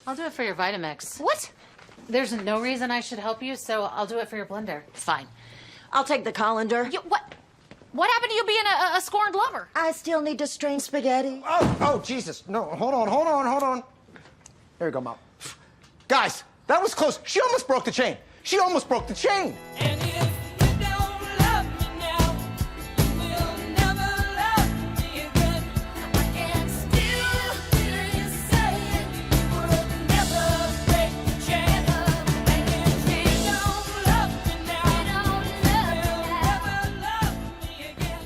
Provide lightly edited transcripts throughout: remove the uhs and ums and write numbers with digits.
I'll do it for your Vitamix. What? There's no reason I should help you, so I'll do it for your blender. Fine. I'll take the colander. What? What happened to you being a scorned lover? I still need to strain spaghetti. Oh, Jesus. No, hold on. There you go, Mom. Guys, that was close. She almost broke the chain. And if you don't love me now, you will never love me again. I can still hear you saying you would never break the chain. And if you don't love me now, you will never love me again.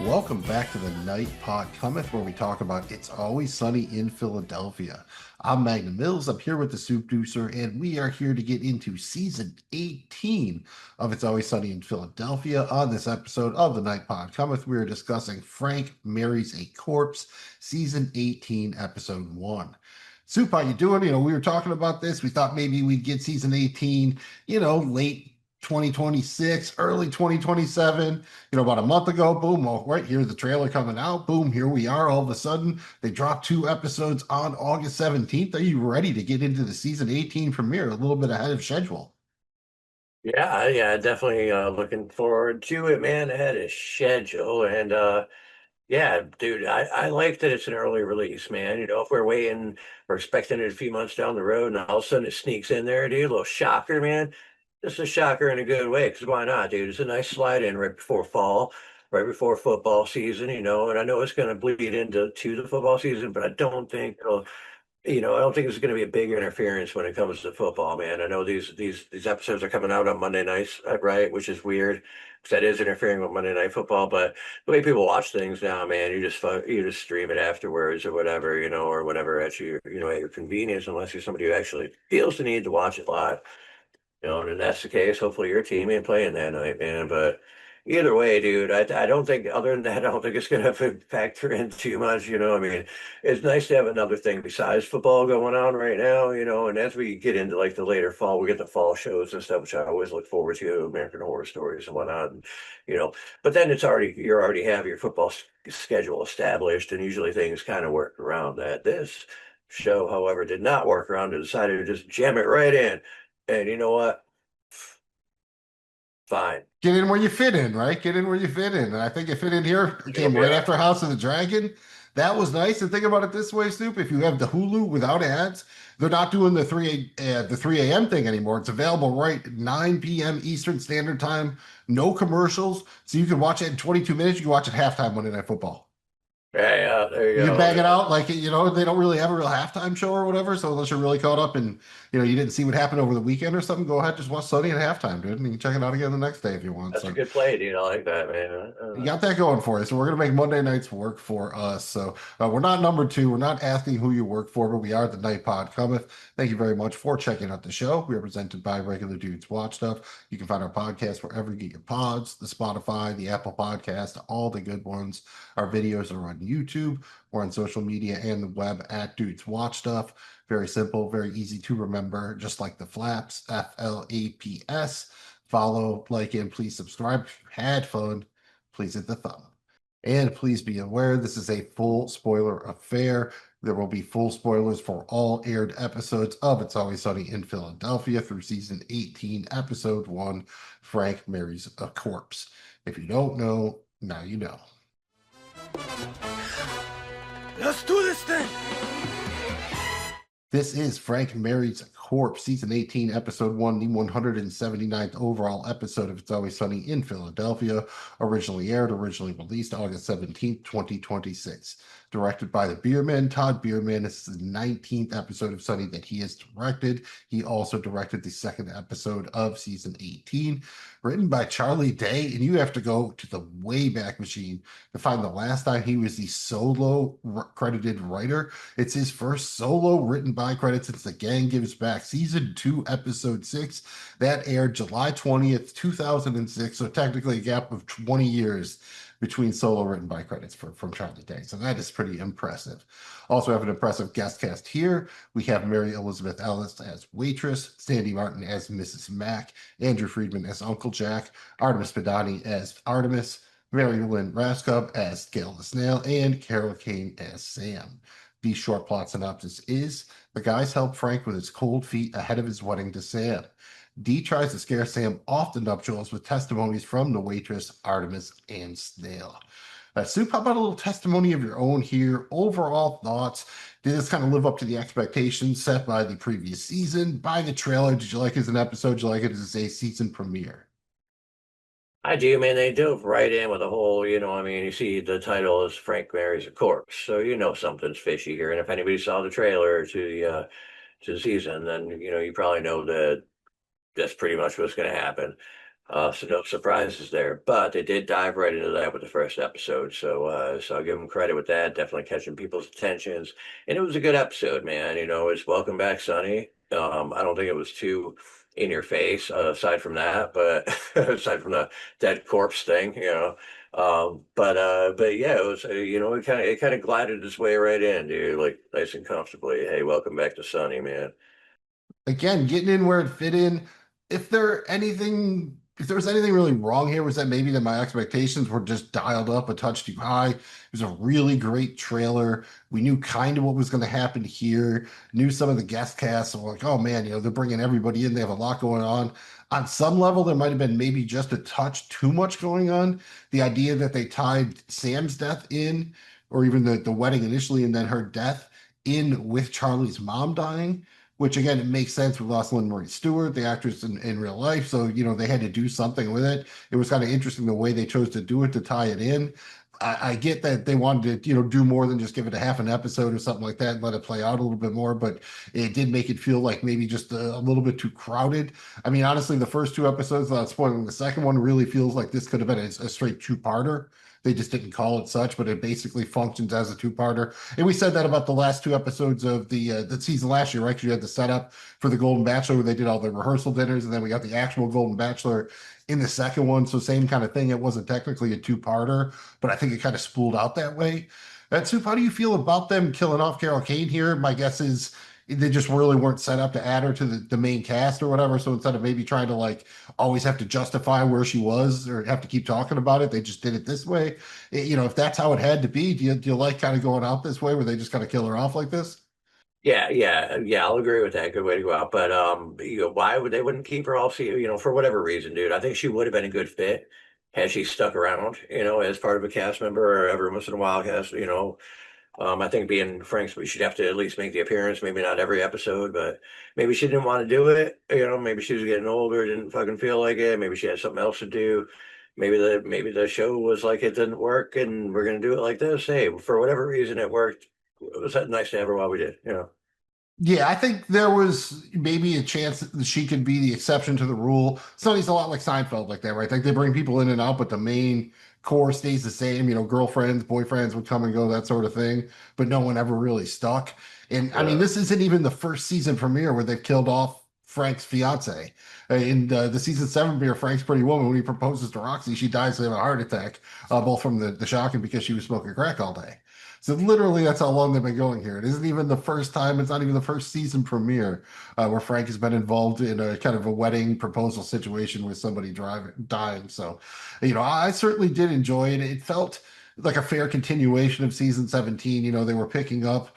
Welcome back to the Night Pod Cometh, where we talk about It's Always Sunny in Philadelphia. I'm Magnum Mills. I'm here with the Soupdeucer, and we are here to get into season 18 of It's Always Sunny in Philadelphia. On this episode of the Night Pod Cometh, we are discussing Frank Marries a Corpse, season 18, episode 1. Soup, how you doing? We were talking about this. We thought maybe we'd get season 18, late 2026, early 2027, about a month ago. Boom, right, here's the trailer coming out. Boom, here we are. All of a sudden, they dropped 2 episodes on August 17th. Are you ready to get into the season 18 premiere a little bit ahead of schedule? Yeah, definitely looking forward to it, man, ahead of schedule. And yeah, dude, I like that it's an early release, man. If we're expecting it a few months down the road, and all of a sudden it sneaks in there, dude, a little shocker, man. Just a shocker in a good way, because why not, dude? It's a nice slide in right before fall, right before football season, and I know it's going to bleed into the football season, but I don't think I don't think it's going to be a big interference when it comes to football, man. I know these episodes are coming out on Monday nights, right? Which is weird, because that is interfering with Monday Night Football. But the way people watch things now, man, you just stream it afterwards or whatever, or whatever at your at your convenience, unless you're somebody who actually feels the need to watch it live. And that's the case. Hopefully your team ain't playing that night, man. But either way, dude, I don't think, other than that, I don't think it's going to factor in too much. I mean, it's nice to have another thing besides football going on right now, and as we get into like the later fall, we get the fall shows and stuff, which I always look forward to, American Horror Stories and whatnot, but then you already have your football schedule established, and usually things kind of work around that. This show, however, did not work around. It decided to just jam it right in. And you know what? Fine. Get in where you fit in, right? Get in where you fit in. And I think it fit in here. It came right after House of the Dragon. That was nice. And think about it this way, Stoop. If you have the Hulu without ads, they're not doing the 3 a.m. thing anymore. It's available right at 9 p.m. Eastern Standard Time. No commercials. So you can watch it in 22 minutes. You can watch it halftime Monday Night Football. Yeah, there you go. You bang it out like, they don't really have a real halftime show or whatever. So unless you're really caught up and, you didn't see what happened over the weekend or something, go ahead, just watch Sunday at halftime, dude. And you can check it out again the next day if you want. That's a good play, dude. I like that, man. You got that going for you. So we're going to make Monday nights work for us. So we're not number 2. We're not asking who you work for, but we are the Night Pod Cometh. Thank you very much for checking out the show. We are presented by Regular Dudes Watch Stuff. You can find our podcast wherever you get your pods, the Spotify, the Apple Podcast, all the good ones. Our videos are on YouTube. We're on social media and the web at Dudes Watch Stuff. Very simple, very easy to remember, just like the flaps, FLAPS. Follow, like, and please subscribe. If you had fun, please hit the thumb. And please be aware, this is a full spoiler affair. There will be full spoilers for all aired episodes of It's Always Sunny in Philadelphia through season 18, episode 1, Frank Marries a Corpse. If you don't know, now you know. Let's do this thing. This is Frank Marries a Corpse, season 18, episode 1, the 179th overall episode of It's Always Sunny in Philadelphia. Originally released August 17th, 2026. Directed by the Beerman, Todd Beerman. This is the 19th episode of Sunny that he has directed. He also directed the 2nd episode of season 18. Written by Charlie Day, and you have to go to the Wayback Machine to find the last time he was the solo credited writer. It's his first solo written by credit since The Gang Gives Back, season 2, episode 6. That aired July 20th, 2006, so technically a gap of 20 years between solo written by credits from Charlie Day. So that is pretty impressive. Also have an impressive guest cast here. We have Mary Elizabeth Ellis as Waitress, Sandy Martin as Mrs. Mack, Andrew Friedman as Uncle Jack, Artemis Padani as Artemis, Mary Lynn Raskub as Gail the Snail, and Carol Kane as Sam. The short plot synopsis is the guys help Frank with his cold feet ahead of his wedding to Sam. Dee tries to scare Sam off the nuptials with testimonies from the waitress, Artemis, and Snail. Soup, how about a little testimony of your own here? Overall thoughts? Did this kind of live up to the expectations set by the previous season? By the trailer, did you like it as an episode? Did you like it as a season premiere? I do, man. They dove right in with the whole, I mean, you see the title is Frank Marries a Corpse, so you know something's fishy here. And if anybody saw the trailer to the season, then you probably know that that's pretty much what's going to happen. So no surprises there, but they did dive right into that with the first episode. So I'll give them credit with that. Definitely catching people's attentions, and it was a good episode, man. It's Welcome Back, Sonny. I don't think it was too in your face, aside from that, but aside from the dead corpse thing. But yeah, it was, it kind of glided its way right in, dude, like nice and comfortably. Hey, welcome back to Sonny, man. Again, getting in where it fit in. If there was anything really wrong here, was that maybe that my expectations were just dialed up a touch too high. It was a really great trailer. We knew kind of what was going to happen here, knew some of the guest casts, so like, oh man, they're bringing everybody in. They have a lot going on some level. There might have been maybe just a touch too much going on. The idea that they tied Sam's death in, or even the wedding initially, and then her death in with Charlie's mom dying, which again, it makes sense with Rosalind Marie Stewart, the actress in real life. So, they had to do something with it. It was kind of interesting the way they chose to do it to tie it in. I get that they wanted to, do more than just give it a half an episode or something like that and let it play out a little bit more, but it did make it feel like maybe just a little bit too crowded. I mean, honestly, the first two episodes, without spoiling the second one, really feels like this could have been a straight two-parter. They just didn't call it such, but it basically functions as a two-parter. And we said that about the last two episodes of the season last year, right? Because you had the setup for the Golden Bachelor where they did all the rehearsal dinners, and then we got the actual Golden Bachelor in the second one. So same kind of thing. It wasn't technically a two-parter, but I think it kind of spooled out that way. Soup, how do you feel about them killing off Carol Kane here? My guess is they just really weren't set up to add her to the main cast or whatever. So instead of maybe trying to always have to justify where she was or have to keep talking about it, they just did it this way. If that's how it had to be, do you like kind of going out this way where they just kind of kill her off like this? Yeah. I'll agree with that. Good way to go out. But why would they wouldn't keep her all? For whatever reason, dude. I think she would have been a good fit had she stuck around, as part of a cast member or every once in a while cast. I think being Frank's, we should have to at least make the appearance, maybe not every episode, but maybe she didn't want to do it. Maybe she was getting older, didn't fucking feel like it. Maybe she had something else to do. Maybe the show was like it didn't work and we're gonna do it like this. Hey, for whatever reason it worked. It was nice to have her while we did. Yeah, I think there was maybe a chance that she could be the exception to the rule. Sonny's a lot like Seinfeld like that, right? Like they bring people in and out, but the main core stays the same. Girlfriends, boyfriends would come and go, that sort of thing, but no one ever really stuck. And I mean, this isn't even the first season premiere where they've killed off Frank's fiance. In the season 7 premiere, Frank's Pretty Woman, when he proposes to Roxy, she dies of a heart attack, both from the shock and because she was smoking crack all day. So literally, that's how long they've been going here. It isn't even the first time. It's not even the first season premiere where Frank has been involved in a kind of a wedding proposal situation with somebody dying. So, I certainly did enjoy it. It felt like a fair continuation of season 17. They were picking up,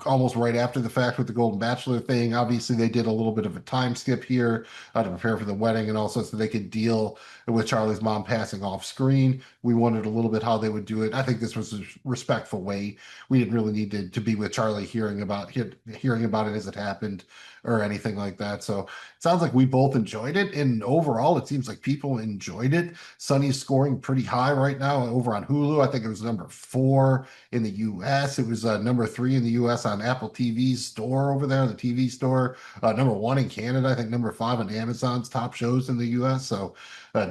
almost right after the fact with the Golden Bachelor thing. Obviously, they did a little bit of a time skip here to prepare for the wedding and also so they could deal with Charlie's mom passing off screen. We wondered a little bit how they would do it. I think this was a respectful way. We didn't really need to be with Charlie hearing about it as it happened or anything like that. So it sounds like we both enjoyed it. And overall, it seems like people enjoyed it. Sunny's scoring pretty high right now over on Hulu. I think it was number 4 in the US. It was number 3 in the US on Apple TV's store over there, the TV store. Number 1 in Canada. I think number 5 on Amazon's top shows in the US. So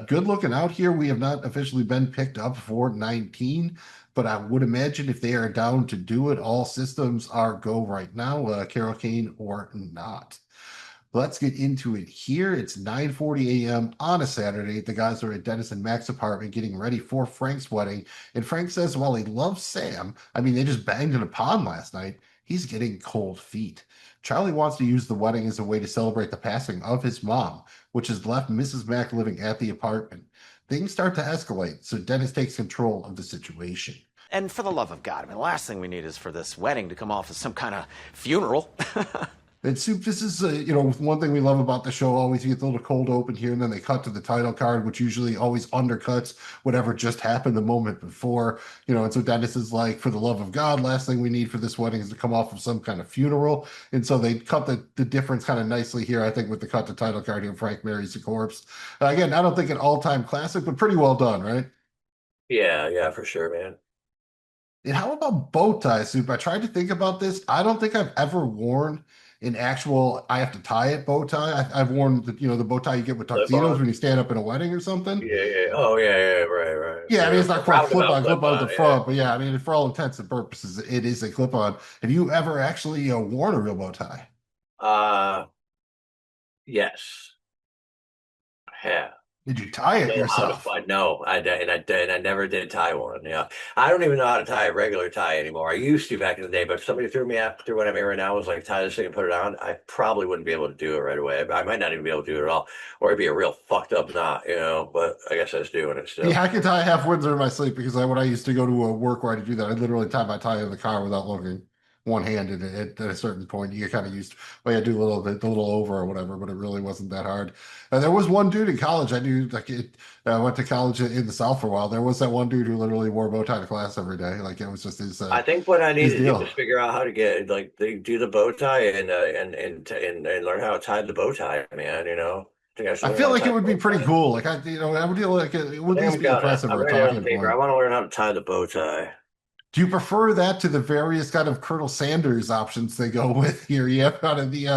good looking out here. We have not officially been picked up for 19, but I would imagine if they are down to do it, all systems are go right now, Carol Kane or not. Let's get into it here. It's 9:40 a.m. on a Saturday. The guys are at Dennis and Mac's apartment getting ready for Frank's wedding. And Frank says while he loves Sam, I mean, they just banged in a pond last night, he's getting cold feet. Charlie wants to use the wedding as a way to celebrate the passing of his mom, which has left Mrs. Mac living at the apartment. Things start to escalate, so Dennis takes control of the situation. And for the love of God, I mean, the last thing we need is for this wedding to come off as some kind of funeral. And Soup, this is, one thing we love about the show. Always you get the little cold open here, and then they cut to the title card, which usually always undercuts whatever just happened the moment before. And so Dennis is like, for the love of God, last thing we need for this wedding is to come off of some kind of funeral. And so they cut the difference kind of nicely here, I think, with the cut to title card here. Frank marries the corpse. Again, I don't think an all-time classic, but pretty well done, right? Yeah, for sure, man. And how about bow tie, Soup? I tried to think about this. I don't think I've ever worn an actual I have to tie it bow tie. I've worn the bow tie you get with tuxedos when you stand up in a wedding or something. Yeah. Oh, yeah, right. Yeah, I mean, it's not quite clip on at the front, yeah. but yeah, I mean, for all intents and purposes, it is a clip on. Have you ever actually worn a real bow tie? Yes, I have. Did you tie it yourself? No, I did, and I never did tie one. Yeah, I don't even know how to tie a regular tie anymore. I used to back in the day, but if somebody threw me after what I'm in right now was like tie this thing and put it on, I probably wouldn't be able to do it right away. I might not even be able to do it at all, or it'd be a real fucked up knot, But I guess I was doing it still. Yeah, I can tie half Windsor in my sleep because when I used to go to a work where I had to do that, I literally tie my tie in the car without looking. One-handed at a certain point, you get kind of used. Well, yeah, do a little bit, the little over or whatever, but it really wasn't that hard. And there was one dude in college I knew, I went to college in the South for a while. There was that one dude who literally wore a bow tie to class every day. Like it was just his. I think what I need to do deal. is figure out how to get they do the bow tie and learn how to tie the bow tie, man. I feel like it would be pretty cool. Like I would feel like it would at least be impressive. I'm for a writing it on talking paper. point. I want to learn how to tie the bow tie. Do you prefer that to the various kind of Colonel Sanders options they go with here? You have kind of the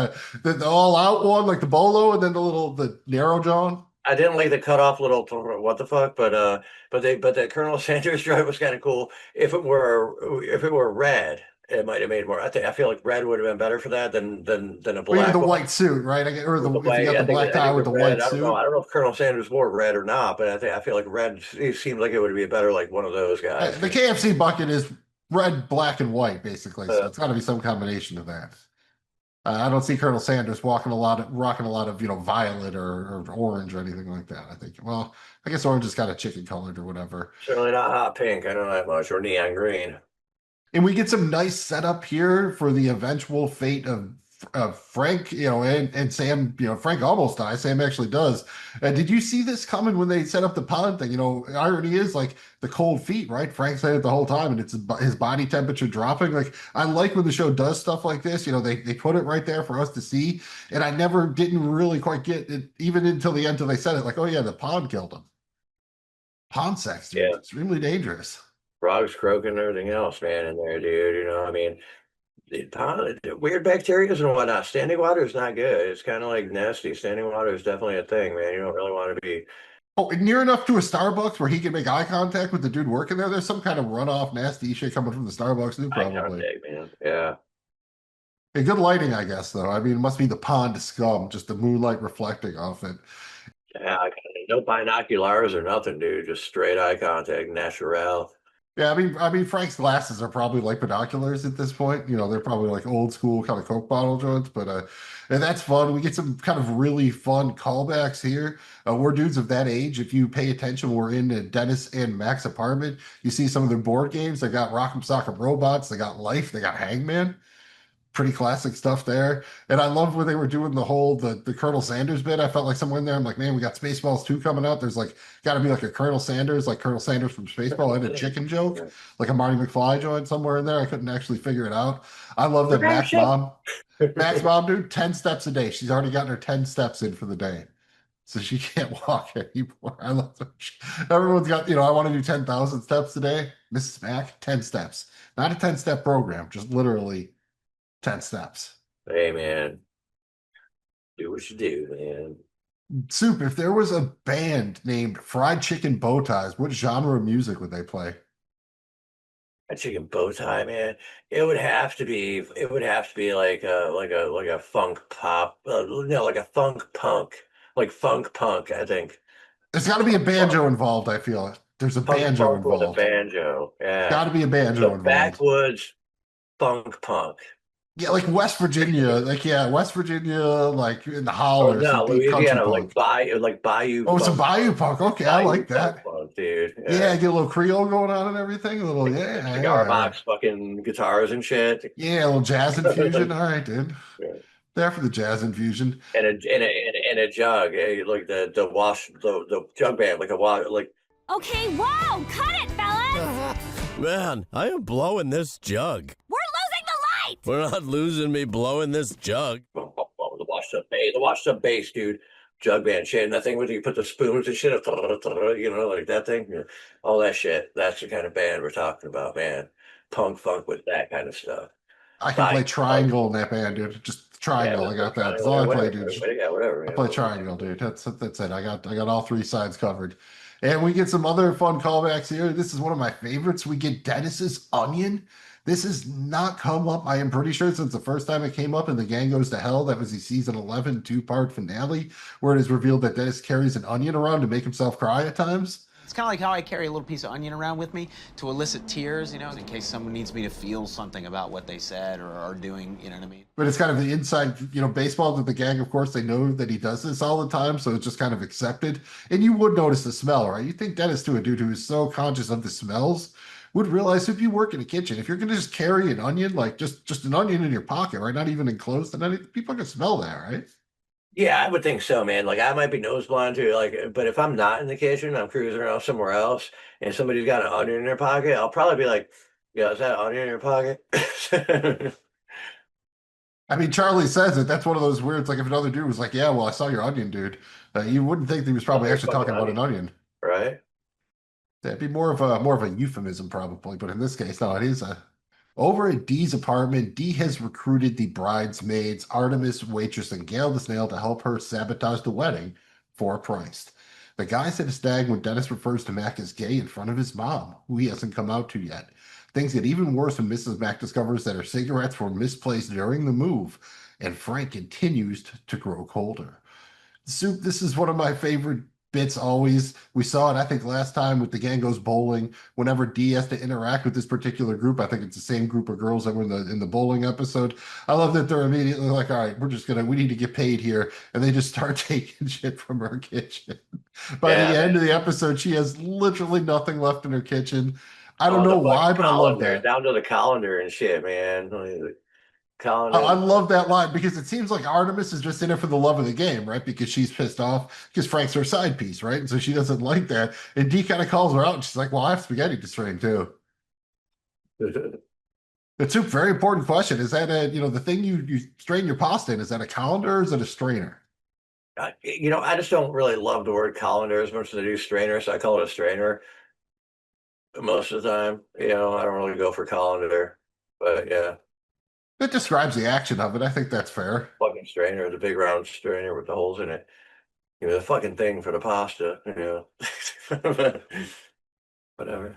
all out one, like the bolo, and then the narrow john. I didn't like the cut off little what the fuck, but the Colonel Sanders drive was kind of cool. If it were red, it might have made more. I feel like red would have been better for that than a black. Or even the one. white suit, right? If you got the black tie with the red, white suit. I don't know if Colonel Sanders wore red or not, but I feel like red. It seems like it would be better like one of those guys. The KFC bucket is red, black, and white, basically. So it's got to be some combination of that. I don't see Colonel Sanders rocking a lot of violet or orange or anything like that. I think. Well, I guess orange is kind of chicken colored or whatever. Certainly not hot pink. I don't know that much, or neon green. And we get some nice setup here for the eventual fate of Frank, and Sam. Frank almost dies. Sam actually does. Did you see this coming when they set up the pond thing? Irony is like the cold feet, right? Frank's had it the whole time, and it's his body temperature dropping. Like I like when the show does stuff like this. They put it right there for us to see, and I didn't really quite get it even until the end, till they said it. Like, oh yeah, the pond killed him. Pond sex, dude, Yeah. extremely dangerous. Frogs croaking and everything else, man, in there, dude. I mean, the weird bacteria and whatnot. Standing water is not good. It's kind of like nasty. Standing water is definitely a thing, man. You don't really want to be. Oh, near enough to a Starbucks where he can make eye contact with the dude working there. There's some kind of runoff, nasty shit coming from the Starbucks, too, Eye probably. contact, man. Yeah. Hey, good lighting, I guess, though. I mean, it must be the pond scum, just the moonlight reflecting off it. Yeah, no binoculars or nothing, dude. Just straight eye contact, natural. Yeah, I mean, Frank's glasses are probably like binoculars at this point. They're probably like old school kind of Coke bottle joints, but and that's fun. We get some kind of really fun callbacks here. We're dudes of that age. If you pay attention, we're in Dennis and Mac's apartment. You see some of their board games. They got Rock'em Sock'em Robots. They got Life. They got Hangman. Pretty classic stuff there. And I loved when they were doing the Colonel Sanders bit. I felt like somewhere in there, I'm like, man, we got Spaceballs 2 coming out. There's got to be like a Colonel Sanders, like Colonel Sanders from Spaceball and a chicken joke, like a Marty McFly joint somewhere in there. I couldn't actually figure it out. I love that Mac's mom, dude, 10 steps a day. She's already gotten her 10 steps in for the day. So she can't walk anymore. I love that. Everyone's got, I want to do 10,000 steps a day. Mrs. Mac, 10 steps. Not a 10-step program, just literally 10 steps. Hey, man. Do what you do, man. Soup, if there was a band named Fried Chicken Bow Ties, what genre of music would they play? A chicken bow tie, man. It would have to be like a funk pop, no, like a funk punk, like funk punk, I think. There's got to be a banjo involved, I feel. There's a banjo Punk with a involved. banjo. Yeah. Got to be a banjo So involved. backwoods funk punk. Yeah, like West Virginia, like West Virginia, like in the Or holler, some no, deep country Louisiana, punk. like Bayou Oh, some funk, Bayou punk. Okay, I Bayou like funk, that. dude. Yeah, Yeah, get a little Creole going on and everything. A little, like yeah, cigar yeah, box, fucking guitars and shit. yeah, a little jazz infusion. All right, dude. Yeah. There for the jazz infusion. And a jug, like the wash the jug band, like a wash, like Okay, whoa! Cut it, fellas! Man, I am blowing this jug. We're losing the light! We're not losing me blowing this jug. the wash up bass, dude. Jug band shit, and that thing where you put the spoons and shit, like that thing, yeah. All that shit. That's the kind of band we're talking about, man. Punk funk with that kind of stuff. I can Body play punk, triangle in that band, dude. Just yeah, triangle. I got that. That's all I play, dude. whatever. I Yeah, play triangle, dude. That's it. I got all three sides covered. And we get some other fun callbacks here. This is one of my favorites. We get Dennis's onion. This has not come up, I am pretty sure, since the first time it came up in The Gang Goes to Hell. That was the season 11 two-part finale, where it is revealed that Dennis carries an onion around to make himself cry at times. It's kind of like how I carry a little piece of onion around with me to elicit tears, you know, in case someone needs me to feel something about what they said or are doing, you know what I mean? But it's kind of the inside, baseball with the gang, of course, they know that he does this all the time, so it's just kind of accepted. And you would notice the smell, right? You think Dennis, too, a dude who is so conscious of the smells, would realize if you work in a kitchen, if you're going to just carry an onion, like just an onion in your pocket, right? Not even enclosed, and anything, people can smell that, right? Yeah, I would think so, man. Like I might be nose blind too, but if I'm not in the kitchen, I'm cruising around somewhere else, and somebody's got an onion in their pocket, I'll probably be like, "Yeah, is that onion in your pocket?" I mean, Charlie says it. That's one of those weird. It's like if another dude was like, "Yeah, well, I saw your onion, dude." You wouldn't think that he was probably Your actually fucking talking about an onion. right? That'd be more of a euphemism, probably. But in this case, no, it is a. Over at Dee's apartment, Dee has recruited the bridesmaids, Artemis, waitress, and Gail the Snail to help her sabotage the wedding for a price. The guys at a stag when Dennis refers to Mac as gay in front of his mom, who he hasn't come out to yet. Things get even worse when Mrs. Mac discovers that her cigarettes were misplaced during the move, and Frank continues to grow colder. Soup, this is one of my favorite bits always. We saw it, I think, last time with the gang goes bowling. Whenever Dee has to interact with this particular group, I think it's the same group of girls that were in the bowling episode. I love that they're immediately like, all right, we need to get paid here. And they just start taking shit from her kitchen. By Yeah, the end man. of the episode, she has literally nothing left in her kitchen. I don't Oh, know the why, fucking but I love colander, that. down to the colander and shit, man. Like, the I colander. love that line because it seems like Artemis is just in it for the love of the game, right? Because she's pissed off because Frank's her side piece, right? And so she doesn't like that. And Dee kind of calls her out. And she's like, well, I have spaghetti to strain too. It's a very important question. Is that the thing you strain your pasta in, is that a colander or is it a strainer? I just don't really love the word colander as much as I do strainer, so I call it a strainer most of the time. I don't really go for colander, but yeah, It describes the action of it. I think that's fair. fucking strainer, the big round strainer with the holes in it. The fucking thing for the pasta. Whatever.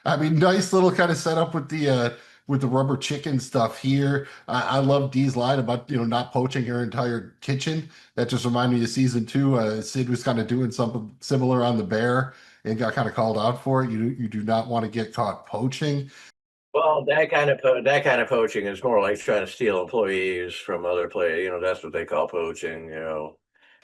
I mean, nice little kind of setup with the rubber chicken stuff here. I love Dee's line about not poaching her entire kitchen. That just reminded me of season 2. Sid was kind of doing something similar on the bear and got kind of called out for it. You do not want to get caught poaching. Well, that kind of poaching is more like trying to steal employees from other players. That's what they call poaching.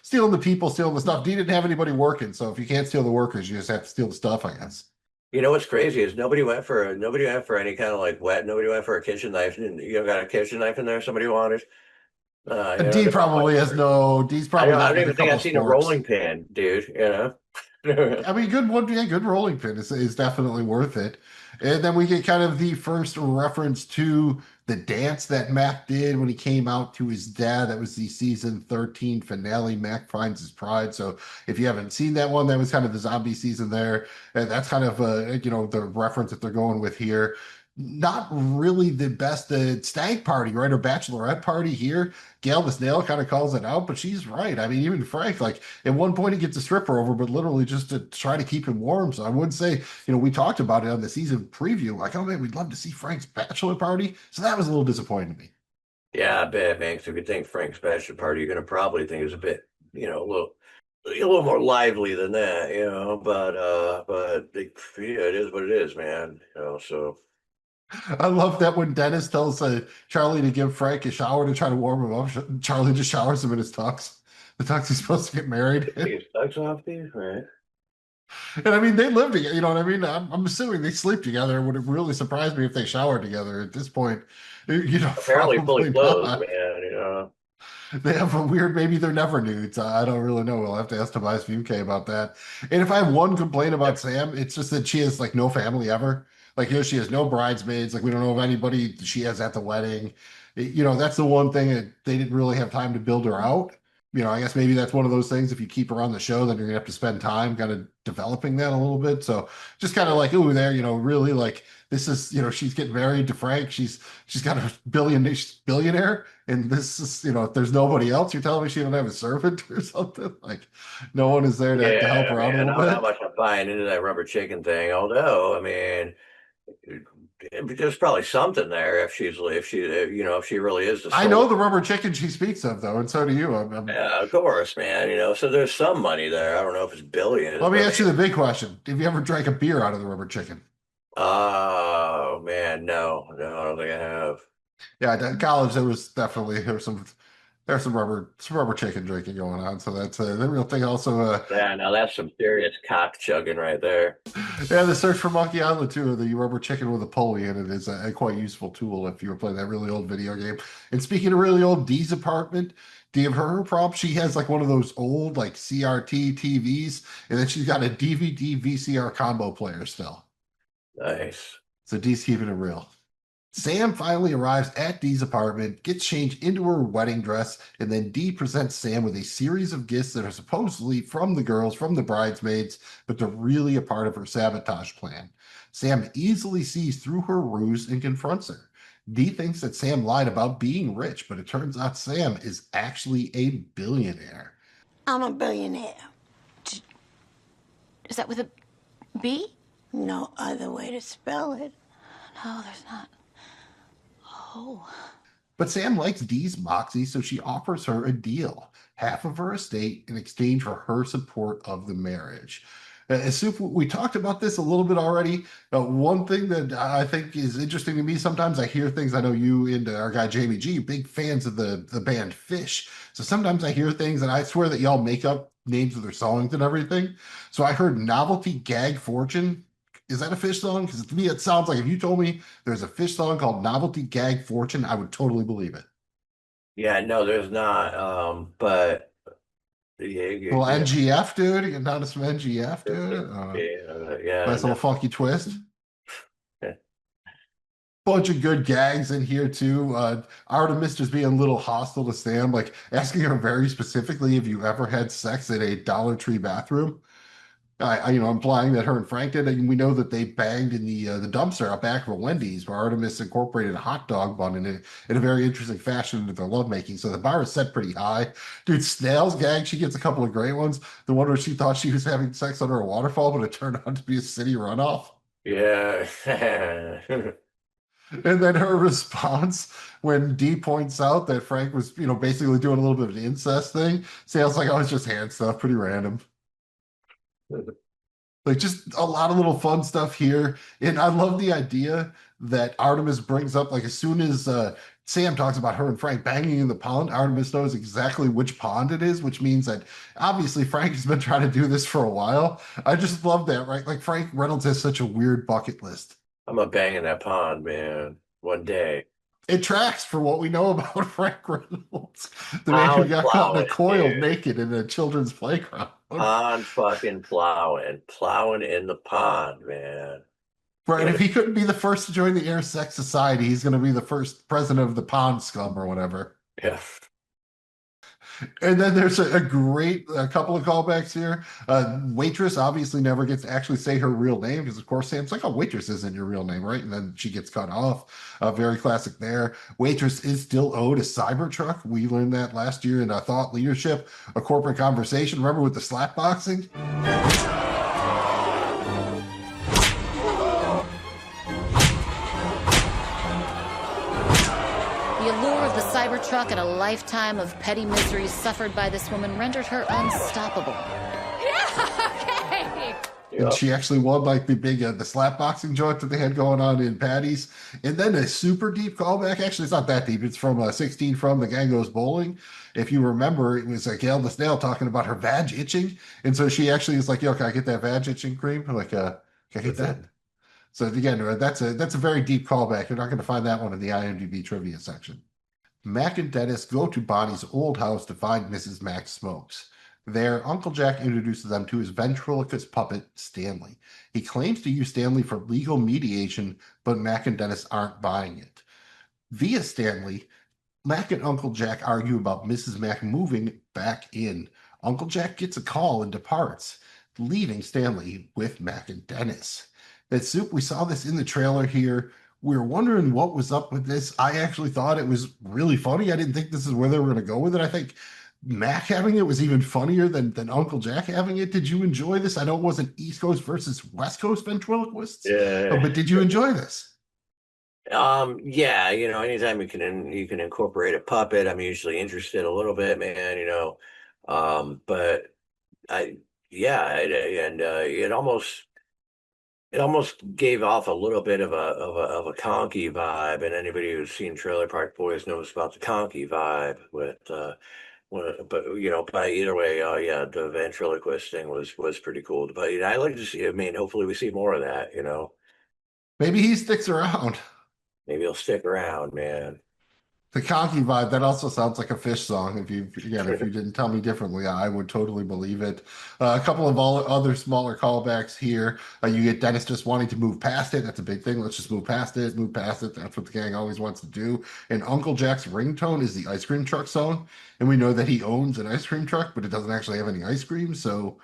Stealing the people, stealing the stuff. Dee didn't have anybody working, so if you can't steal the workers, you just have to steal the stuff, I guess. What's crazy is nobody went for any kind of like wet. Nobody went for a kitchen knife. Got a kitchen knife in there. Somebody wanted. Dee probably has no. Dee's probably I not don't with even a think couple I've seen a sporks. rolling pin, dude. I mean, good one, yeah, good rolling pin is definitely worth it. And then we get kind of the first reference to the dance that Mac did when he came out to his dad. That was the season 13 finale. Mac finds his pride. So if you haven't seen that one, that was kind of the zombie season there. And that's kind of the reference that they're going with here. Not really the best stag party, right? Or bachelorette party here. Gail the Snail kind of calls it out, but she's right. I mean, even Frank, like at one point he gets a stripper over, but literally just to try to keep him warm. So I would say, we talked about it on the season preview. Like, oh man, we'd love to see Frank's bachelor party. So that was a little disappointing to me. Yeah, I bet, man. 'Cause if you think Frank's bachelor party, you're gonna probably think it's a bit, a little more lively than that, But yeah, it is what it is, man. So. I love that when Dennis tells Charlie to give Frank a shower to try to warm him up, Charlie just showers him in his tux. The tux he's supposed to get married in. These ducks off these, right? And I mean, they live together, you know what I mean? I'm assuming they sleep together. It would have really surprised me if they showered together at this point. You know, Apparently fully probably clothed, not. man. You know. They have a weird, maybe they're never nudes. I don't really know. We'll have to ask Tobias Fumke about that. And if I have one complaint about Sam, it's just that she has like no family ever. Like, you know, she has no bridesmaids. Like, we don't know of anybody she has at the wedding. You know, that's the one thing that they didn't really have time to build her out. You know, I guess maybe that's one of those things. If you keep her on the show, then you're gonna have to spend time kind of developing that a little bit. So just kind of like, ooh, there, you know, really like this is, you know, she's getting married to Frank. She's got a billionaire, and this is, you know, if there's nobody else, you're telling me she don't have a servant or something. Like, no one is there to help her out a Man, little not bit. much I'm buying into that rubber chicken thing. Although, I mean, there's probably something there if she really is the I know the rubber chicken she speaks of, though, and so do you. Yeah, of course, man. You know, so there's some money there. I don't know if it's billions. Let me but- ask you the big question: have you ever drank a beer out of the rubber chicken? Oh man, no, I don't think I have. Yeah, at college there was some rubber chicken drinking going on. So that's the real thing. Also, Yeah, now that's some serious cock chugging right there. yeah, the search for Monkey Island 2, the rubber chicken with a pulley in it is a quite useful tool if you were playing that really old video game. And speaking of really old, Dee's apartment. Do you have her prop? She has like one of those old like CRT TVs, and then she's got a DVD VCR combo player still. Nice. So Dee's keeping it real. Sam finally arrives at Dee's apartment, gets changed into her wedding dress, and then Dee presents Sam with a series of gifts that are supposedly from the girls, from the bridesmaids, but they're really a part of her sabotage plan. Sam easily sees through her ruse and confronts her. Dee thinks that Sam lied about being rich, but it turns out Sam is actually a billionaire. I'm a billionaire. Is that with a B? No other way to spell it. No, there's not. Oh. But Sam likes Dee's moxie, so she offers her a deal, half of her estate in exchange for her support of the marriage. Soup, we talked about this a little bit already. One thing that I think is interesting to me, sometimes I hear things, I know you and our guy Jamie G, big fans of the band Fish. So sometimes I hear things and I swear that y'all make up names of their songs and everything. So I heard Novelty Gag Fortune. Is that a Fish song? Because to me, it sounds like if you told me there's a Fish song called Novelty Gag Fortune, I would totally believe it. Yeah, no, there's not. But yeah, Well, NGF, dude. You get down to some NGF, dude. yeah, Nice little funky twist. Bunch of good gags in here too. Artemis just being a little hostile to Sam, like asking her very specifically if you ever had sex at a Dollar Tree bathroom. Implying that her and Frank did, and we know that they banged in the dumpster out back of a Wendy's, where Artemis incorporated a hot dog bun in a very interesting fashion into their lovemaking. So the bar is set pretty high. Dude, Snail's gag, she gets a couple of great ones. The one where she thought she was having sex under a waterfall, but it turned out to be a city runoff. Yeah. And then her response when Dee points out that Frank was, basically doing a little bit of an incest thing. Snail's like, oh, it's just hand stuff, pretty random. Like, just a lot of little fun stuff here. And I love the idea that Artemis brings up, like, as soon as Sam talks about her and Frank banging in the pond, Artemis knows exactly which pond it is, which means that obviously Frank has been trying to do this for a while. I just love that, right? Like, Frank Reynolds has such a weird bucket list. I'm a bang in that pond, man. One day. It tracks for what we know about Frank Reynolds. The man who got caught in a coil naked in a children's playground. Pond fucking plowing in the pond, man. Right, if he couldn't be the first to join the Air Sex Society, he's going to be the first president of the Pond Scum or whatever. Yeah. And then there's a great couple of callbacks here. Waitress obviously never gets to actually say her real name because, of course, Sam's like, oh, Waitress isn't your real name, right? And then she gets cut off. Very classic there. Waitress is still owed a Cybertruck. We learned that last year in Thought Leadership, a corporate conversation. Remember with the slap boxing? The allure of the Cybertruck and a lifetime of petty miseries suffered by this woman rendered her unstoppable. Yeah, okay. And Yeah. she actually won like the big the slap boxing joint that they had going on in Patty's. And then a super deep callback. Actually, it's not that deep. It's from 16 from The Gang Goes Bowling. If you remember, it was Gail the Snail talking about her vag itching. And so she actually is like, yo, can I get that vag itching cream? I'm like, can I get that? So again, that's a very deep callback. You're not going to find that one in the IMDb trivia section. Mac and Dennis go to Bonnie's old house to find Mrs. Mac smokes. There, Uncle Jack introduces them to his ventriloquist puppet, Stanley. He claims to use Stanley for legal mediation, but Mac and Dennis aren't buying it. Via Stanley, Mac and Uncle Jack argue about Mrs. Mac moving back in. Uncle Jack gets a call and departs, leaving Stanley with Mac and Dennis. That Soup, we saw this in the trailer here. We were wondering what was up with this. I actually thought it was really funny. I didn't think this is where they were going to go with it. I think Mac having it was even funnier than Uncle Jack having it. Did you enjoy this? I know it wasn't East Coast versus West Coast ventriloquists, but did you enjoy this? Yeah, anytime you can incorporate a puppet, I'm usually interested a little bit, man, but I yeah, and it almost gave off a little bit of a conky vibe, and anybody who's seen Trailer Park Boys knows about the conky vibe with but either way, yeah, the ventriloquist thing was pretty cool. But I like to see. I mean, hopefully we see more of that. Maybe he sticks around. Maybe he'll stick around, man. The Conky vibe, that also sounds like a Fish song. If you didn't tell me differently, I would totally believe it. A couple of other smaller callbacks here. You get Dennis just wanting to move past it. That's a big thing. Let's just move past it, move past it. That's what the gang always wants to do. And Uncle Jack's ringtone is the ice cream truck song. And we know that he owns an ice cream truck, but it doesn't actually have any ice cream. So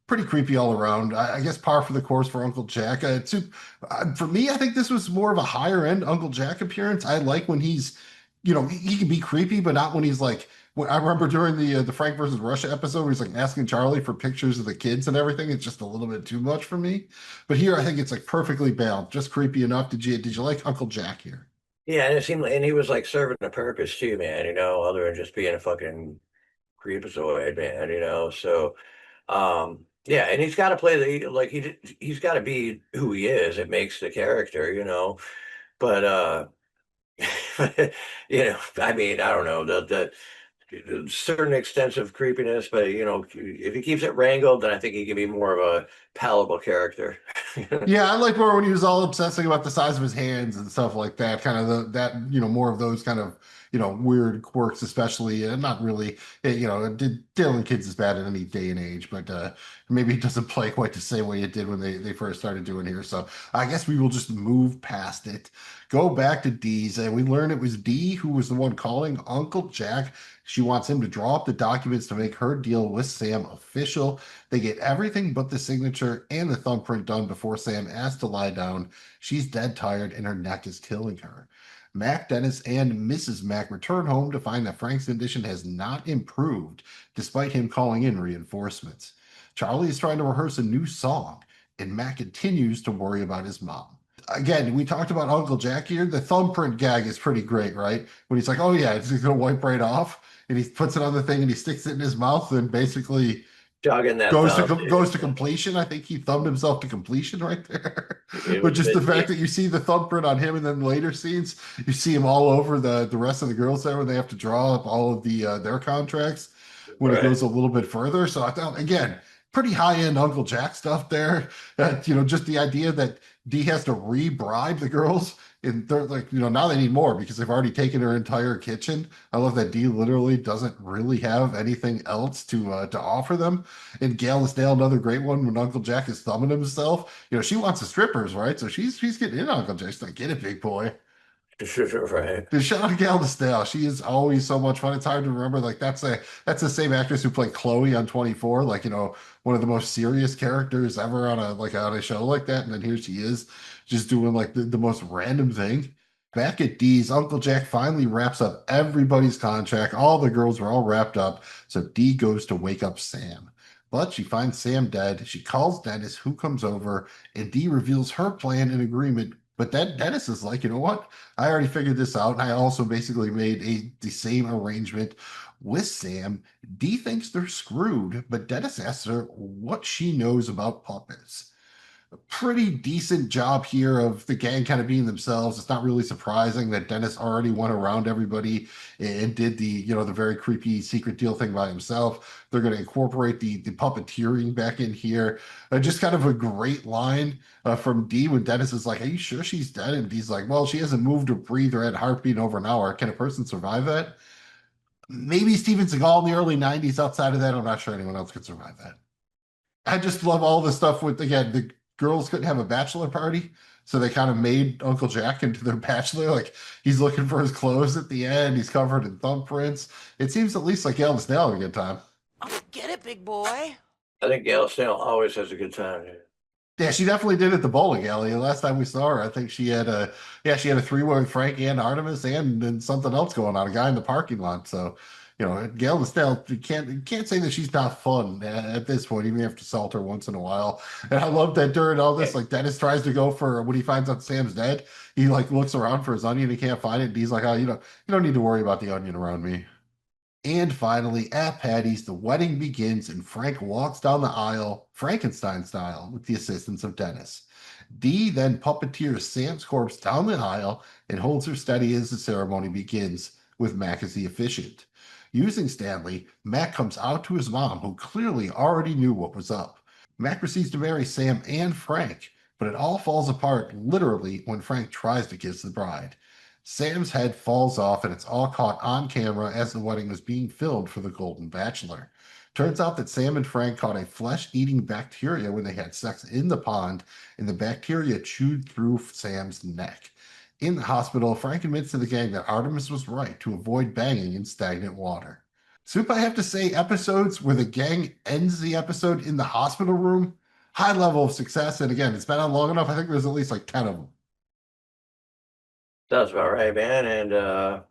pretty creepy all around. I guess par for the course for Uncle Jack. For me, I think this was more of a higher end Uncle Jack appearance. I like when he's he can be creepy, but not when he's like. I remember during the Frank versus Russia episode where he's like asking Charlie for pictures of the kids and everything. It's just a little bit too much for me. But here, I think it's like perfectly balanced, just creepy enough. Did you like Uncle Jack here? Yeah, and it seemed like, and he was like serving a purpose too, man. Other than just being a fucking creepazoid, man. So, yeah, and he's got to play he's got to be who he is. It makes the character. But I mean, I don't know the certain extents of creepiness, but if he keeps it wrangled, then I think he can be more of a palatable character. Yeah, I like more when he was all obsessing about the size of his hands and stuff like that. Kind of more of those kind of weird quirks, especially. Not really, Dylan Kids is bad in any day and age, but maybe it doesn't play quite the same way it did when they first started doing here. So I guess we will just move past it. Go back to Dee's, and we learn it was Dee who was the one calling Uncle Jack. She wants him to draw up the documents to make her deal with Sam official. They get everything but the signature and the thumbprint done before Sam asks to lie down. She's dead tired and her neck is killing her. Mac, Dennis, and Mrs. Mac return home to find that Frank's condition has not improved despite him calling in reinforcements. Charlie is trying to rehearse a new song, and Mac continues to worry about his mom. Again, we talked about Uncle Jack here. The thumbprint gag is pretty great, right? When he's like, oh yeah, it's just going to wipe right off. And he puts it on the thing and he sticks it in his mouth and basically jogging that goes to completion. I think he thumbed himself to completion right there. But just the fact that you see the thumbprint on him, and then later scenes you see him all over the rest of the girls there when they have to draw up all of their contracts when it goes a little bit further. So I thought, again, pretty high end Uncle Jack stuff there. Just the idea that Dee has to re-bribe the girls. And they're like, now they need more because they've already taken her entire kitchen. I love that Dee literally doesn't really have anything else to offer them. And Gail is nailed another great one when Uncle Jack is thumbing himself. She wants the strippers, right? So she's getting in Uncle Jack. She's like, get it, big boy. Right. The shout out Gail Estelle. She is always so much fun. It's hard to remember. Like that's the same actress who played Chloe on 24. Like, one of the most serious characters ever on a show like that. And then here she is just doing like the most random thing. Back at Dee's, Uncle Jack finally wraps up everybody's contract. All the girls were all wrapped up. So Dee goes to wake up Sam. But she finds Sam dead. She calls Dennis, who comes over, and Dee reveals her plan and agreement But then Dennis is like, you know what? I already figured this out. And I also basically made the same arrangement with Sam. Dee thinks they're screwed, but Dennis asks her what she knows about puppets. Pretty decent job here of the gang kind of being themselves. It's not really surprising that Dennis already went around everybody and did the very creepy secret deal thing by himself. They're going to incorporate the puppeteering back in here. Just kind of a great line from Dee when Dennis is like, "Are you sure she's dead?" And Dee's like, "Well, she hasn't moved or breathed or had heartbeat in over an hour. Can a person survive that?" Maybe Steven Seagal in the early 90s. Outside of that, I'm not sure anyone else could survive that. I just love all the stuff with, again, the girls couldn't have a bachelor party, so they kind of made Uncle Jack into their bachelor. Like, he's looking for his clothes at the end. He's covered in thumbprints. It seems at least like Gail was having a good time. Get it, big boy. I think Gail Snell always has a good time. Yeah, she definitely did at the bowling alley. The last time we saw her, I think she had a three-way with Frank and Artemis and something else going on, a guy in the parking lot. So, Gail Estelle, you can't say that she's not fun at this point, even if you have to salt her once in a while. And I love that during all this, like, Dennis tries to go for, when he finds out Sam's dead, he like looks around for his onion, he can't find it, and he's like, "Oh, you don't need to worry about the onion around me." And finally, at Patty's, the wedding begins and Frank walks down the aisle, Frankenstein style, with the assistance of Dennis. Dee then puppeteers Sam's corpse down the aisle and holds her steady as the ceremony begins, with Mac as the officiant. Using Stanley, Mac comes out to his mom, who clearly already knew what was up. Mac proceeds to marry Sam and Frank, but it all falls apart literally when Frank tries to kiss the bride. Sam's head falls off, and it's all caught on camera as the wedding was being filmed for The Golden Bachelor. Turns out that Sam and Frank caught a flesh-eating bacteria when they had sex in the pond, and the bacteria chewed through Sam's neck. In the hospital, Frank admits to the gang that Artemis was right to avoid banging in stagnant water. Soup, I have to say, episodes where the gang ends the episode in the hospital room, high level of success. And again, it's been on long enough. I think there's at least like 10 of them. That's about right, man. And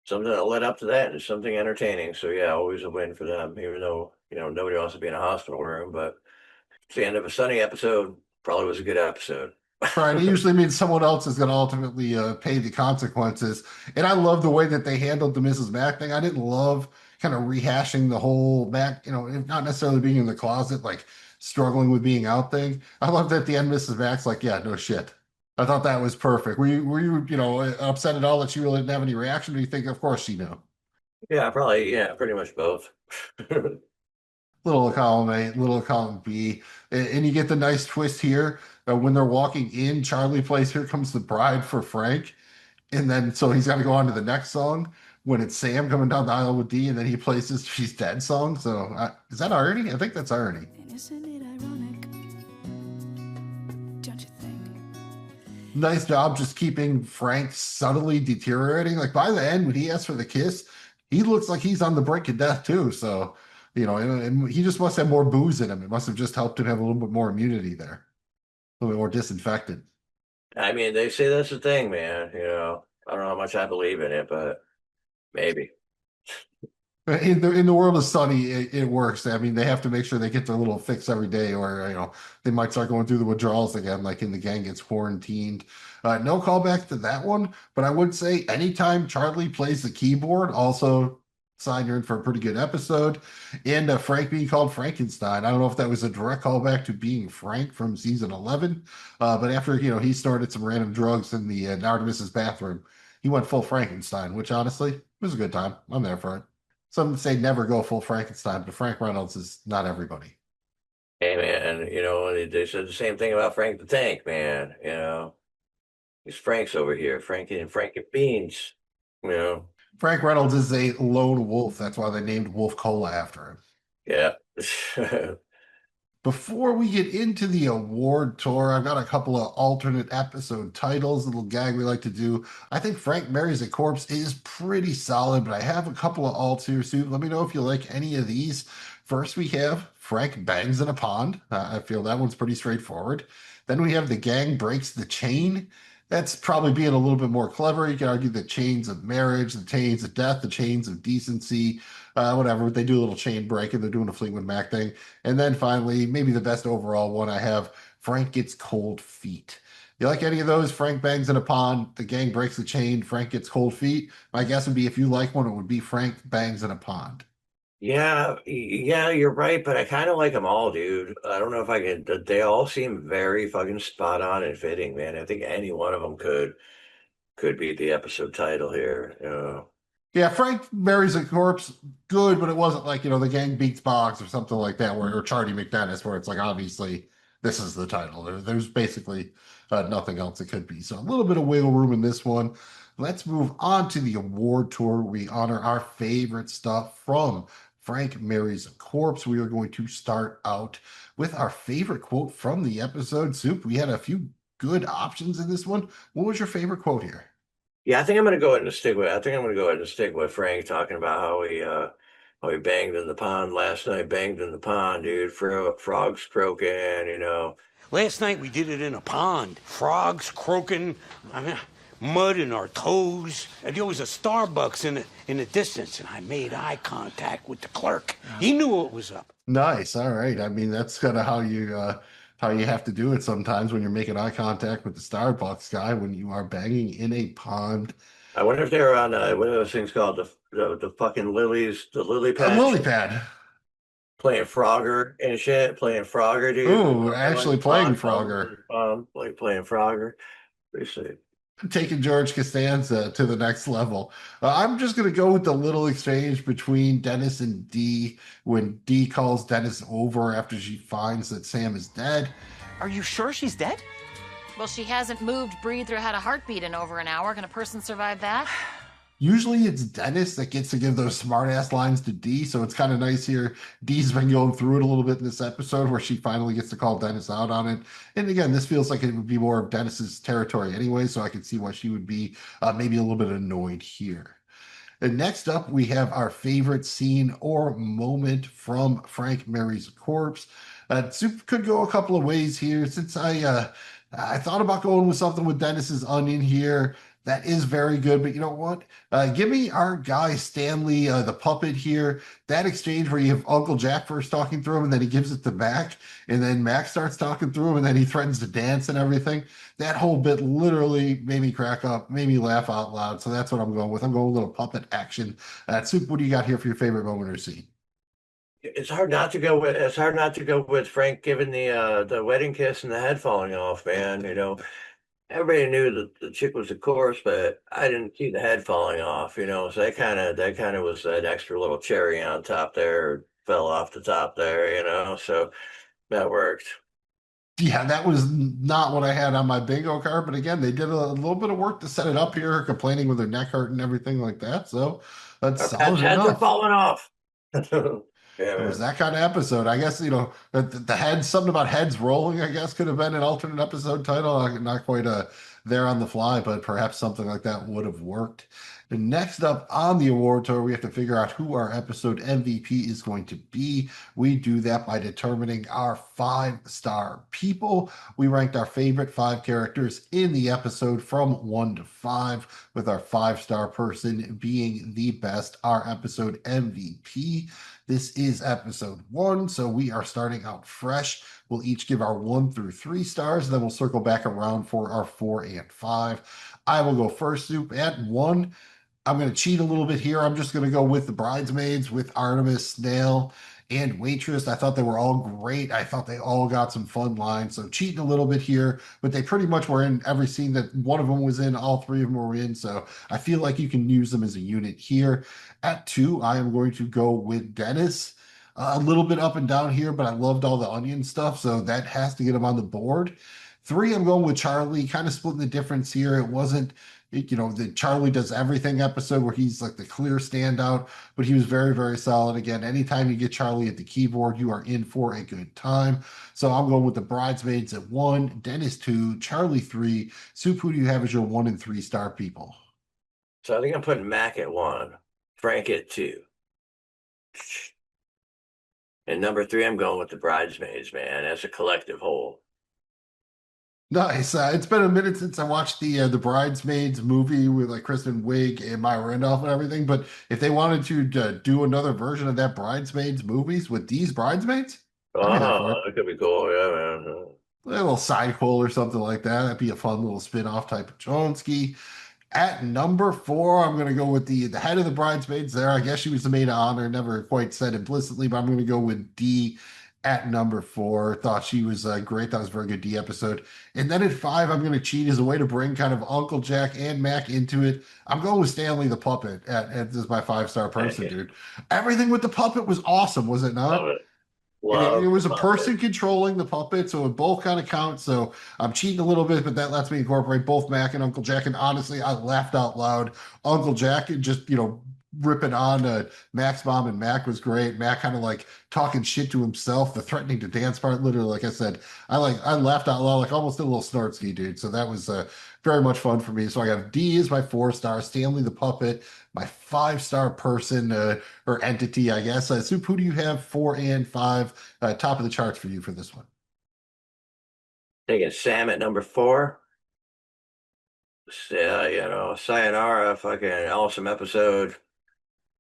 something that led up to that is something entertaining. So yeah, always a win for them, even though, nobody wants to be in a hospital room. But it's the end of a Sunny episode. Probably was a good episode. Right. It usually means someone else is going to ultimately pay the consequences. And I love the way that they handled the Mrs. Mac thing. I didn't love kind of rehashing the whole Mac, not necessarily being in the closet, like struggling with being out thing. I love that at the end, Mrs. Mac's like, "Yeah, no shit." I thought that was perfect. Were you upset at all that she really didn't have any reaction? Or do you think, of course, she knew? Yeah, probably. Yeah, pretty much both. Little column A, little column B. And you get the nice twist here. When they're walking in, Charlie plays Here Comes the Bride for Frank. And then, so he's got to go on to the next song when it's Sam coming down the aisle with Dee, and then he plays his She's Dead song. So is that irony? I think that's irony. And isn't it ironic? Don't you think? Nice job just keeping Frank subtly deteriorating. Like by the end, when he asks for the kiss, he looks like he's on the brink of death too. So, and he just must have more booze in him. It must have just helped him have a little bit more immunity there, a little bit more disinfected. I mean, they say that's the thing, man. I don't know how much I believe in it, but maybe. In the world of Sunny, it works. I mean, they have to make sure they get their little fix every day, or they might start going through the withdrawals again, like in The Gang Gets Quarantined. No callback to that one, but I would say anytime Charlie plays the keyboard, also sign you're in for a pretty good episode. And Frank being called Frankenstein. I don't know if that was a direct callback to being Frank from season 11, but after he snorted some random drugs in the Artemis's bathroom, he went full Frankenstein, which honestly was a good time. I'm there for it. Some say never go full Frankenstein, but Frank Reynolds is not everybody. Hey, man, they said the same thing about Frank the Tank, man. He's Frank's over here, Frankie and Beans. Frank Reynolds is a lone wolf. That's why they named Wolf Cola after him. Yeah. Before we get into the award tour, I've got a couple of alternate episode titles, a little gag we like to do. I think Frank Marries a Corpse is pretty solid, but I have a couple of alts here, Sue. Let me know if you like any of these. First, we have Frank Bangs in a Pond. I feel that one's pretty straightforward. Then we have The Gang Breaks the Chain. That's probably being a little bit more clever. You can argue the chains of marriage, the chains of death, the chains of decency, whatever. They do a little chain break and they're doing a Fleetwood Mac thing. And then finally, maybe the best overall one I have, Frank Gets Cold Feet. You like any of those? Frank bangs in a pond, the gang breaks the chain, Frank gets cold feet. My guess would be if you like one, it would be Frank bangs in a pond. Yeah, yeah, you're right, but I kind of like them all, dude. I don't know if I can. They all seem very fucking spot on and fitting, man. I think any one of them could be the episode title here. Yeah, Frank marries a corpse, good, but it wasn't like, the gang beats box or something like that, or Charlie McDennis, where it's like, obviously, this is the title. There's basically nothing else it could be. So a little bit of wiggle room in this one. Let's move on to the award tour. We honor our favorite stuff from Frank Marries a Corpse. We are going to start out with our favorite quote from the episode. Soup, we had a few good options in this one. What was your favorite quote here? Yeah, I think I'm gonna go ahead and stick with. I think I'm gonna go ahead and stick with Frank talking about how he banged in the pond last night. Banged in the pond, dude. Frogs croaking. Last night we did it in a pond. Frogs croaking, mud in our toes. And there was a Starbucks in the distance, and I made eye contact with the clerk. He knew what was up. Nice. All right. I mean, that's kind of how you have to do it sometimes when you're making eye contact with the Starbucks guy when you are banging in a pond. I wonder if they're on what are those things called? The fucking lilies, the lily A pad. lily pad. Playing Frogger and shit. Playing Frogger, dude. Ooh, actually playing Frogger. Like playing Frogger. Pretty sick. Taking George Costanza to the next level. I'm just going to go with the little exchange between Dennis and Dee when Dee calls Dennis over after she finds that Sam is dead. Are you sure she's dead? Well, she hasn't moved, breathed, or had a heartbeat in over an hour. Can a person survive that? Usually it's Dennis that gets to give those smart ass lines to Dee, so it's kind of nice here. Dee's been going through it a little bit in this episode where she finally gets to call Dennis out on it. And again, this feels like it would be more of Dennis's territory anyway, so I can see why she would be maybe a little bit annoyed here. And next up, we have our favorite scene or moment from Frank Marries a Corpse. Soup could go a couple of ways here. Since I thought about going with something with Dennis's onion here. That is very good, but you know what? Give me our guy Stanley, the puppet here. That exchange where you have Uncle Jack first talking through him, and then he gives it to Mac, and then Mac starts talking through him, and then he threatens to dance and everything. That whole bit literally made me crack up, made me laugh out loud. So that's what I'm going with. I'm going with a little puppet action. Soup, what do you got here for your favorite moment or scene? It's hard not to go with Frank giving the wedding kiss and the head falling off, man. Everybody knew that the chick was a corpse, but I didn't see the head falling off, so that kind of was that extra little cherry on top there, fell off the top there, so that worked. Yeah, that was not what I had on my bingo card, but again, they did a little bit of work to set it up here, complaining with their neck hurt and everything like that. So that's solid Heads are enough. falling off. It was that kind of episode. I guess, the heads, something about heads rolling, I guess, could have been an alternate episode title. Not quite there on the fly, but perhaps something like that would have worked. And next up on the award tour, we have to figure out who our episode MVP is going to be. We do that by determining our 5-star people. We ranked our favorite 5 characters in the episode from 1 to 5, with our 5-star person being the best, our episode MVP. This is episode 1, so we are starting out fresh. We'll each give our 1 through 3 stars, then we'll circle back around for our 4 and 5. I will go first, Soup, at 1. I'm going to cheat a little bit here. I'm just going to go with the bridesmaids, with Artemis, Snail, and Waitress. I thought they were all great. I thought they all got some fun lines. So cheating a little bit here, but they pretty much were in every scene that one of them was in. All 3 of them were in. So I feel like you can use them as a unit here. At 2, I am going to go with Dennis. A little bit up and down here, but I loved all the onion stuff. So that has to get him on the board. 3, I'm going with Charlie, kind of splitting the difference here. It wasn't, the Charlie Does Everything episode where he's like the clear standout, but he was very, very solid. Again, anytime you get Charlie at the keyboard, you are in for a good time. So I'm going with the bridesmaids at 1, Dennis 2, Charlie 3. Soup, who do you have as your 1 and 3 star people? So I think I'm putting Mac at 1, Frank at 2. And number 3, I'm going with the bridesmaids, man, as a collective whole. Nice. It's been a minute since I watched the Bridesmaids movie with like Kristen Wiig and Maya Randolph and everything. But if they wanted to do another version of that Bridesmaids movies with these bridesmaids, Oh, that could be cool. Yeah, man. A little cycle or something like that. That'd be a fun little spin-off type of Jonesky. At number 4, I'm going to go with the head of the bridesmaids there. I guess she was the maid of honor, never quite said implicitly, but I'm going to go with D at number 4. Thought she was great. That was a very good D episode. And then at 5, I'm going to cheat as a way to bring kind of Uncle Jack and Mac into it. I'm going with Stanley the puppet at this is my 5-star person, dude. Everything with the puppet was awesome, was it not? Love it. And it was a Love person it. controlling the puppet, so it both kind of counts. So I'm cheating a little bit, but that lets me incorporate both Mac and Uncle Jack. And honestly, I laughed out loud. Uncle Jack just, ripping on Mac's mom, and Mac was great. Mac kind of like talking shit to himself, the threatening to dance part. Literally, like I said, I laughed out loud, like almost a little Snortsky, dude. So that was very much fun for me. So I got D as my 4-star, Stanley the puppet, my 5-star person or entity, I guess. Soup, who do you have 4 and 5 top of the charts for you for this one? Taking Sam at number 4. Sayonara, fucking awesome episode.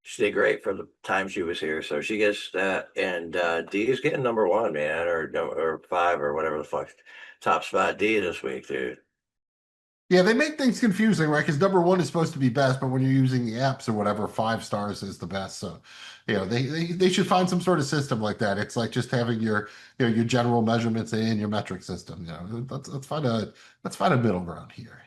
She did great for the time she was here, so she gets that. And D is getting number 1, man, or 5 or whatever the fuck top spot D this week, dude. Yeah, they make things confusing, right? Because number 1 is supposed to be best, but when you're using the apps or whatever, 5 stars is the best. So, they should find some sort of system like that. It's like just having your general measurements in your metric system. Let's find a middle ground here.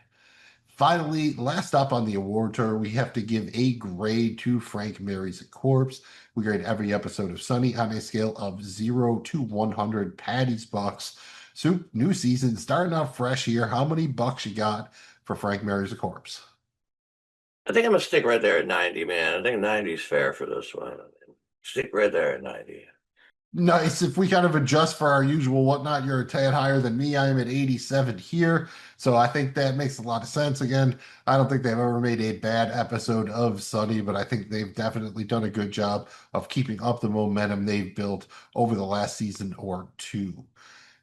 Finally, last up on the award tour, we have to give a grade to Frank Marries a Corpse. We grade every episode of Sunny on a scale of 0 to 100 Patty's bucks. Soup, new season, starting out fresh here. How many bucks you got for Frank Marries a Corpse? I think I'm gonna stick right there at 90, man. I think 90 is fair for this one. Stick right there at 90. Nice. If we kind of adjust for our usual whatnot, you're a tad higher than me. I am at 87 here. So I think that makes a lot of sense. Again, I don't think they've ever made a bad episode of Sunny, but I think they've definitely done a good job of keeping up the momentum they've built over the last season or 2.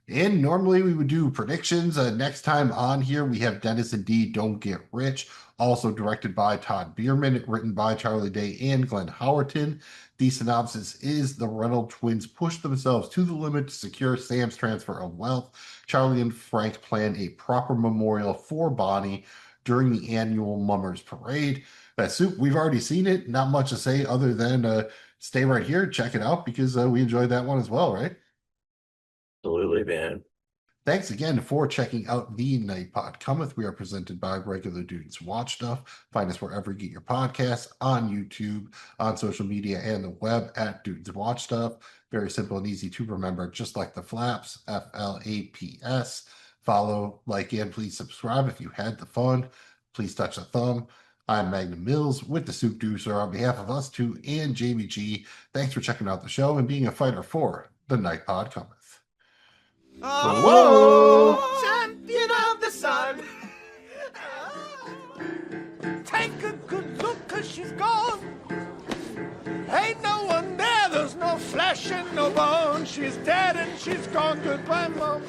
And normally we would do predictions. Next time on here, we have Dennis and D Don't Get Rich, also directed by Todd Bierman, written by Charlie Day and Glenn Howerton. The synopsis is the Reynolds twins push themselves to the limit to secure Sam's transfer of wealth. Charlie and Frank plan a proper memorial for Bonnie during the annual Mummers Parade. Soup, we've already seen it. Not much to say other than stay right here, check it out, because we enjoyed that one as well, right? Absolutely, man. Thanks again for checking out the Night Pod Cometh. We are presented by Regular Dudes Watch Stuff. Find us wherever you get your podcasts, on YouTube, on social media, and the web at Dudes Watch Stuff. Very simple and easy to remember, just like the flaps, FLAPS. Follow, like, and please subscribe if you had the fun. Please touch the thumb. I'm Magnum Mills with the Soupdeucer on behalf of us two and Jamie G. Thanks for checking out the show and being a fighter for the Night Pod Cometh. Oh, champion of the sun. Take a good look, 'cause she's gone. Ain't no one there, there's no flesh and no bone. She's dead and she's gone. Goodbye, Mom.